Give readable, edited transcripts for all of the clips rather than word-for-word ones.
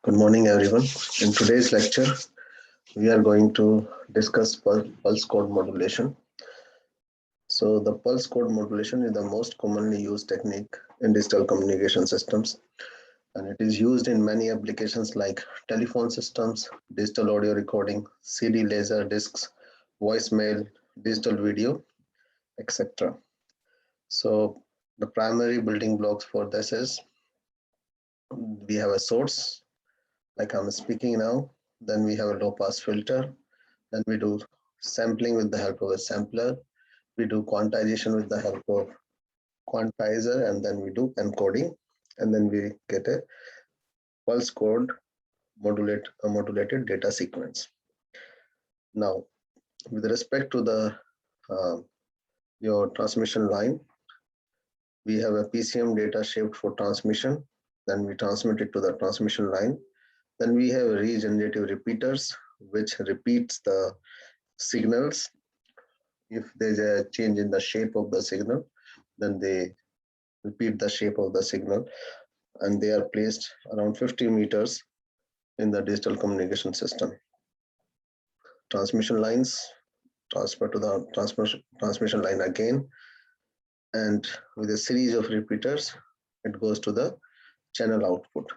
Good morning, everyone. In today's lecture, we are going to discuss pulse code modulation. So, the pulse code modulation is the most commonly used technique in digital communication systems, and it is used in many applications like telephone systems, digital audio recording, CD laser discs, voicemail, digital video, etc. So, the primary building blocks for this is we have a source, like I'm speaking now, then we have a low pass filter. Then we do sampling with the help of a sampler. We do quantization with the help of quantizer, and then we do encoding, and then we get a pulse code modulated data sequence. Now, with respect to the uh, your transmission line, we have a PCM data shaped for transmission. Then we transmit it to the transmission line. Then we have regenerative repeaters, which repeats the signals. If there's a change in the shape of the signal, then they repeat the shape of the signal, and they are placed around 50 meters in the digital communication system. Transmission lines transfer to the transmission line again, and with a series of repeaters, it goes to the channel output.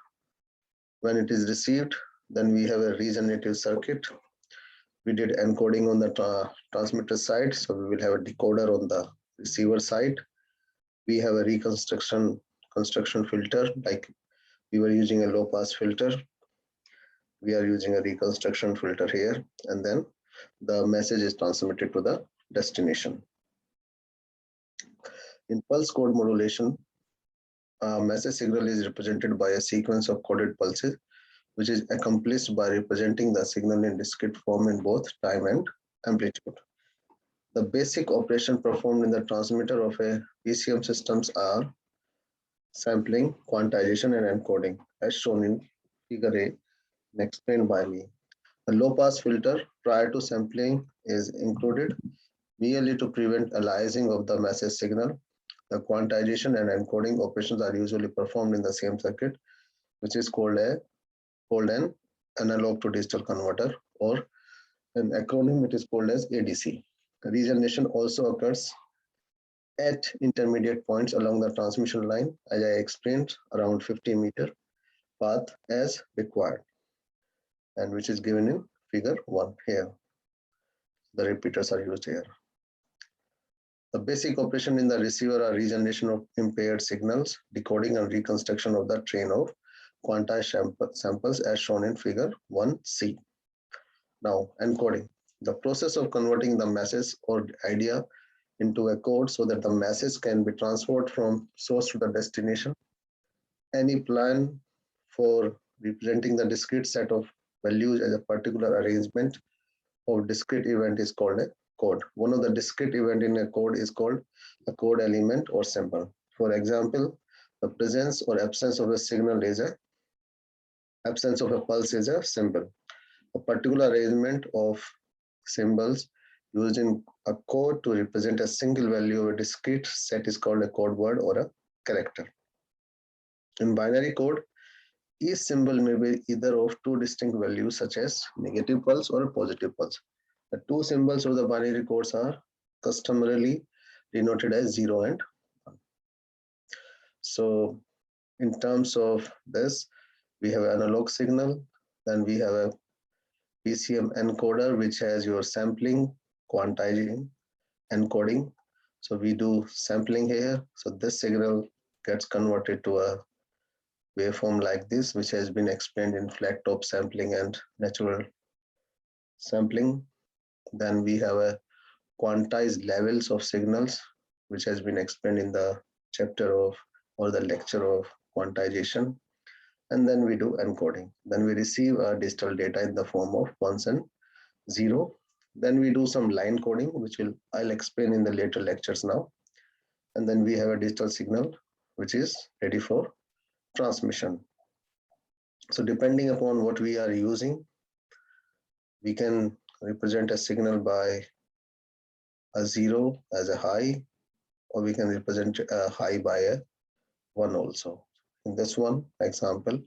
When it is received, then we have a regenerative circuit. We did encoding on the transmitter side, so we will have a decoder on the receiver side. We have a construction filter, like we were using a low pass filter. We are using a reconstruction filter here, and then the message is transmitted to the destination. In pulse code modulation, a message signal is represented by a sequence of coded pulses, which is accomplished by representing the signal in discrete form in both time and amplitude. The basic operation performed in the transmitter of a PCM systems are sampling, quantization, and encoding, as shown in figure A and explained by me. A low-pass filter prior to sampling is included merely to prevent aliasing of the message signal. The quantization and encoding operations are usually performed in the same circuit, which is called an analog to digital converter, or an acronym it is called as ADC. Regeneration also occurs at intermediate points along the transmission line, as I explained, around 50-meter path as required, and which is given in figure 1 here. The repeaters are used here. The basic operation in the receiver are regeneration of impaired signals, decoding and reconstruction of the train of quantized samples as shown in figure 1C. Now, encoding. The process of converting the message or idea into a code so that the message can be transferred from source to the destination. Any plan for representing the discrete set of values as a particular arrangement of discrete event is called a code. One of the discrete event in a code is called a code element or symbol. For example, the presence or absence of a signal is a absence of a pulse is a symbol. A particular arrangement of symbols used in a code to represent a single value of a discrete set is called a code word or a character. In binary code, each symbol may be either of two distinct values such as negative pulse or a positive pulse. The two symbols of the binary codes are customarily denoted as 0 and 1. So in terms of this, we have an analog signal, then we have a PCM encoder, which has your sampling, quantizing, encoding. So we do sampling here. So this signal gets converted to a waveform like this, which has been explained in flat top sampling and natural sampling. Then we have a quantized levels of signals, which has been explained in the chapter of or the lecture of quantization. And then we do encoding. Then we receive our digital data in the form of ones and zero. Then we do some line coding, which I'll explain in the later lectures now. And then we have a digital signal, which is ready for transmission. So depending upon what we are using, we can represent a signal by a 0 as a high, or we can represent a high by a 1 also. In this one example,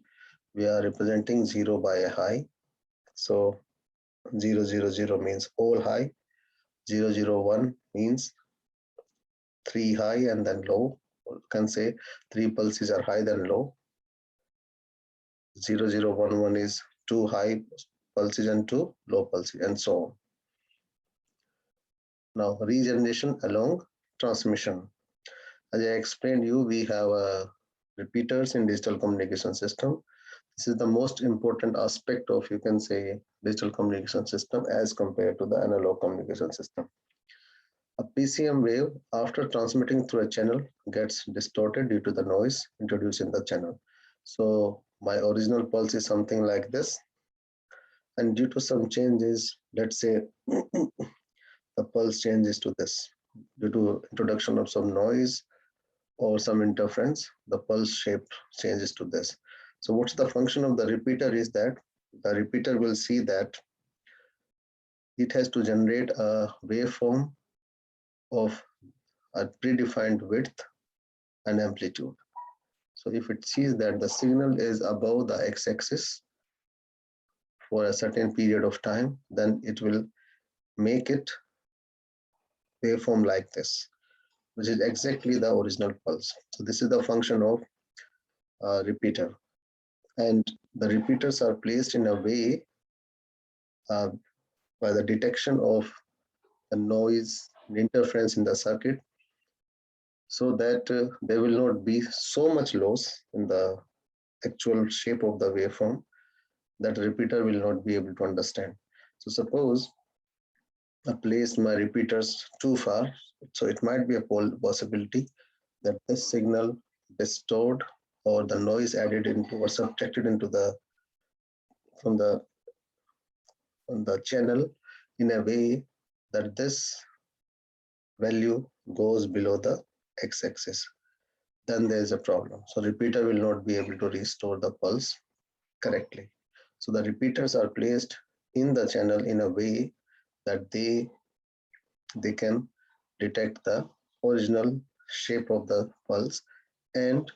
we are representing 0 by a high. So 0, 0, 0 means all high. 0, 0, 1 means 3 high and then low. You can say 3 pulses are high then low. 0, 0, 1, 1 is 2 high pulses and 2 low pulses, and so on. Now, regeneration along transmission. As I explained you, we have repeaters in digital communication system. This is the most important aspect of, you can say, digital communication system as compared to the analog communication system. A PCM wave, after transmitting through a channel, gets distorted due to the noise introduced in the channel. So my original pulse is something like this. And due to some changes, let's say the pulse changes to this. Due to introduction of some noise or some interference, the pulse shape changes to this. So what's the function of the repeater is that the repeater will see that it has to generate a waveform of a predefined width and amplitude. So if it sees that the signal is above the x-axis for a certain period of time, then it will make it waveform like this, which is exactly the original pulse. So this is the function of repeater. And the repeaters are placed in a way by the detection of the noise and interference in the circuit, so that there will not be so much loss in the actual shape of the waveform that repeater will not be able to understand. So suppose I place my repeaters too far, so it might be a possibility that this signal distorted or the noise added into or subtracted into the from the channel in a way that this value goes below the x-axis. Then there is a problem. So repeater will not be able to restore the pulse correctly. So the repeaters are placed in the channel in a way that they can detect the original shape of the pulse and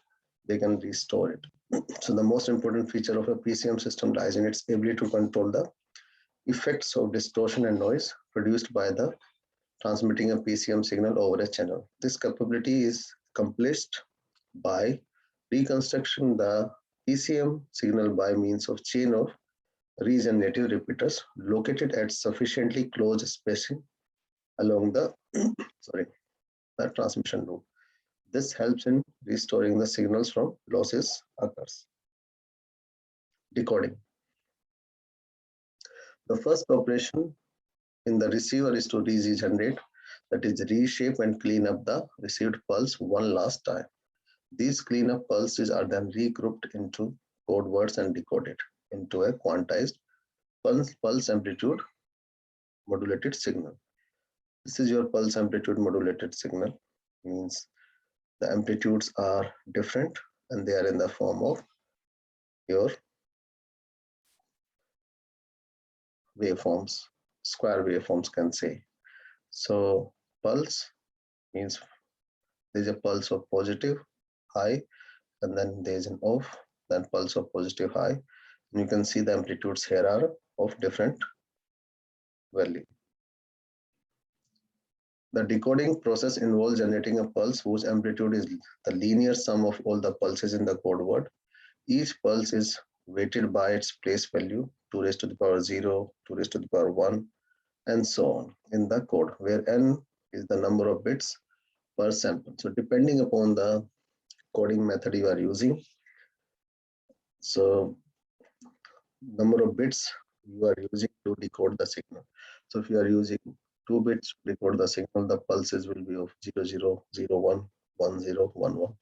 they can restore it. So the most important feature of a PCM system lies in its ability to control the effects of distortion and noise produced by the transmitting a PCM signal over a channel. This capability is accomplished by reconstruction the PCM signal by means of chain of regenerative repeaters located at sufficiently close spacing along the the transmission loop. This helps in restoring the signals from losses occurs. Decoding. The first operation in the receiver is to regenerate, that is reshape and clean up the received pulse one last time. These cleanup pulses are then regrouped into code words and decoded into a quantized pulse amplitude modulated signal. This is your pulse amplitude modulated signal, means the amplitudes are different and they are in the form of your waveforms, square waveforms can say. So pulse means there's a pulse of positive high and then there's an off, then pulse of positive high. And you can see the amplitudes here are of different value. The decoding process involves generating a pulse whose amplitude is the linear sum of all the pulses in the code word. Each pulse is weighted by its place value, 2 raised to the power 0, 2 raised to the power 1, and so on in the code, where n is the number of bits per sample. So depending upon the coding method you are using, so number of bits you are using to decode the signal. So if you are using 2 bits to decode the signal, the pulses will be of 0, 0, 0, 1, 1, 0, 1, 1.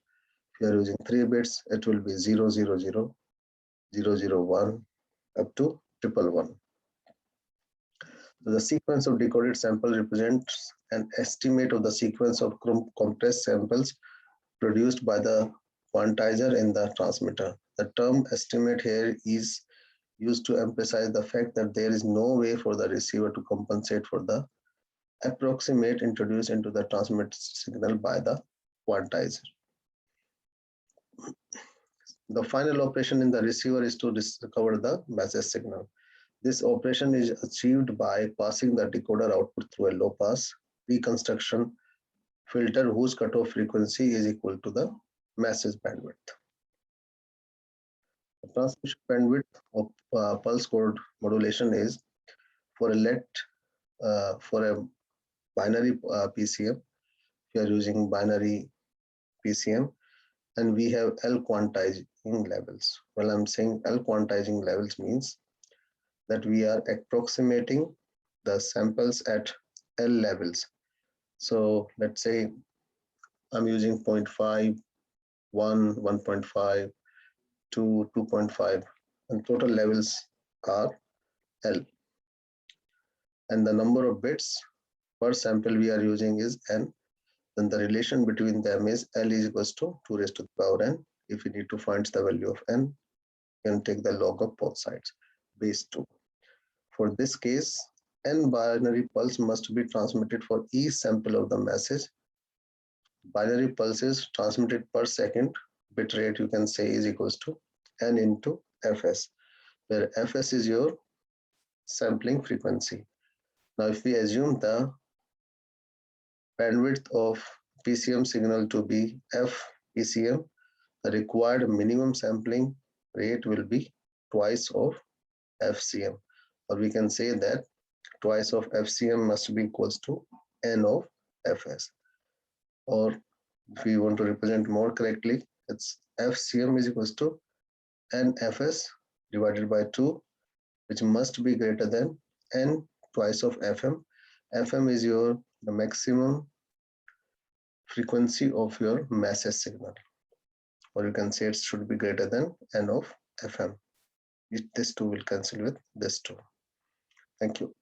If you are using 3 bits, it will be 0, 0, 0, 0, 0, 1, up to 111. So the sequence of decoded sample represents an estimate of the sequence of compressed samples produced by the quantizer in the transmitter. The term estimate here is used to emphasize the fact that there is no way for the receiver to compensate for the approximate introduced into the transmit signal by the quantizer. The final operation in the receiver is to recover the message signal. This operation is achieved by passing the decoder output through a low-pass reconstruction filter whose cutoff frequency is equal to the message bandwidth. The transmission bandwidth of pulse code modulation is for a binary PCM. We are using binary PCM, and we have L quantizing levels. Well, I'm saying L quantizing levels means that we are approximating the samples at L levels. So let's say I'm using 0.5, 1, 1.5, 2, 2.5, and total levels are L. And the number of bits per sample we are using is N. Then the relation between them is L is equals to 2 raised to the power N. If you need to find the value of N, you can take the log of both sides, base 2. For this case, N binary pulse must be transmitted for each sample of the message. Binary pulses transmitted per second, bit rate you can say is equals to N into Fs, where Fs is your sampling frequency. Now, if we assume the bandwidth of PCM signal to be F-PCM, the required minimum sampling rate will be twice of FCM, or we can say that twice of FCM must be equals to N of Fs. Or if we want to represent more correctly, it's FCM is equals to NFS divided by 2, which must be greater than N twice of FM. FM is the maximum frequency of your message signal, or you can say it should be greater than N of FM. This 2 will cancel with this 2. Thank you.